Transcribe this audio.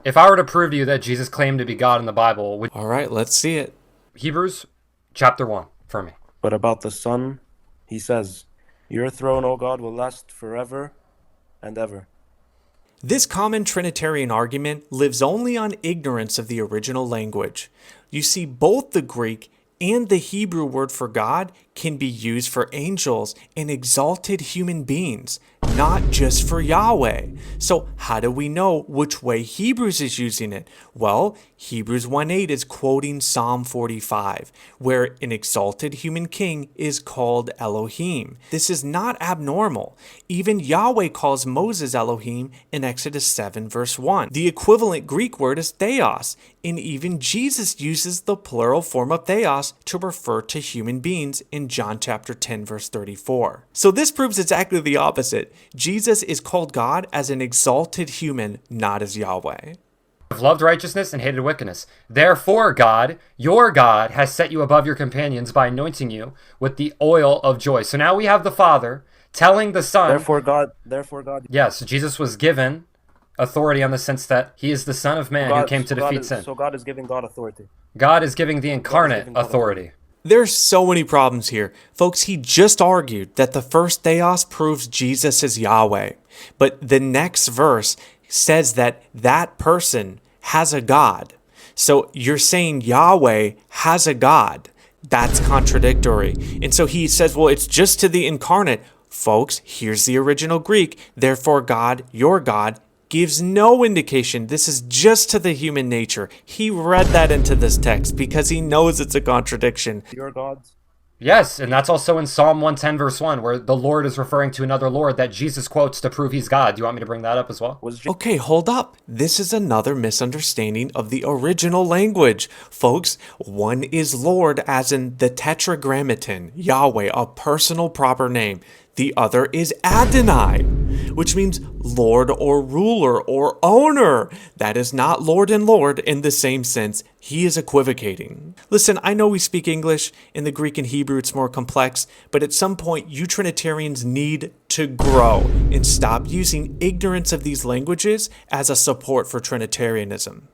If I were to prove to you that Jesus claimed to be God in the Bible, would All right, let's see it. Hebrews chapter 1 for me. But about the Son, he says, "Your throne, O God, will last forever and ever." This common Trinitarian argument lives only on ignorance of the original language. You see, both the Greek and the Hebrew word for God can be used for angels and exalted human beings, not just for Yahweh. So how do we know which way Hebrews is using it? Well, Hebrews 1:8 is quoting Psalm 45, where an exalted human king is called Elohim. This is not abnormal. Even Yahweh calls Moses Elohim in Exodus 7 verse 1. The equivalent Greek word is theos, and even Jesus uses the plural form of theos to refer to human beings in John chapter 10 verse 34. So this proves exactly the opposite. Jesus is called God as an exalted human, not as Yahweh. Have loved righteousness and hated wickedness. Therefore, God, your God, has set you above your companions by anointing you with the oil of joy. So now we have the Father telling the Son. Therefore God. Yes, Jesus was given authority on the sense that he is the Son of Man who came to defeat sin. So God is giving God authority. God is giving the incarnate giving God authority. There's so many problems here. Folks, he just argued that the first theos proves Jesus is Yahweh. But the next verse says that that person has a God. So you're saying Yahweh has a God. That's contradictory. And so he says, well, it's just to the incarnate. Folks, here's the original Greek. Therefore, God, your God, gives no indication this is just to the human nature. He read that into this text because he knows it's a contradiction. Your gods. Yes, and that's also in Psalm 110 verse 1, where the Lord is referring to another Lord that Jesus quotes to prove he's God. Do you want me to bring that up as well? Okay, hold up. This is another misunderstanding of the original language. Folks, one is Lord as in the Tetragrammaton, Yahweh, a personal proper name. The other is Adonai, which means Lord or ruler or owner. That is not Lord and Lord in the same sense. He is equivocating. Listen, I know we speak English. In the Greek and Hebrew, it's more complex. But at some point, you Trinitarians need to grow and stop using ignorance of these languages as a support for Trinitarianism.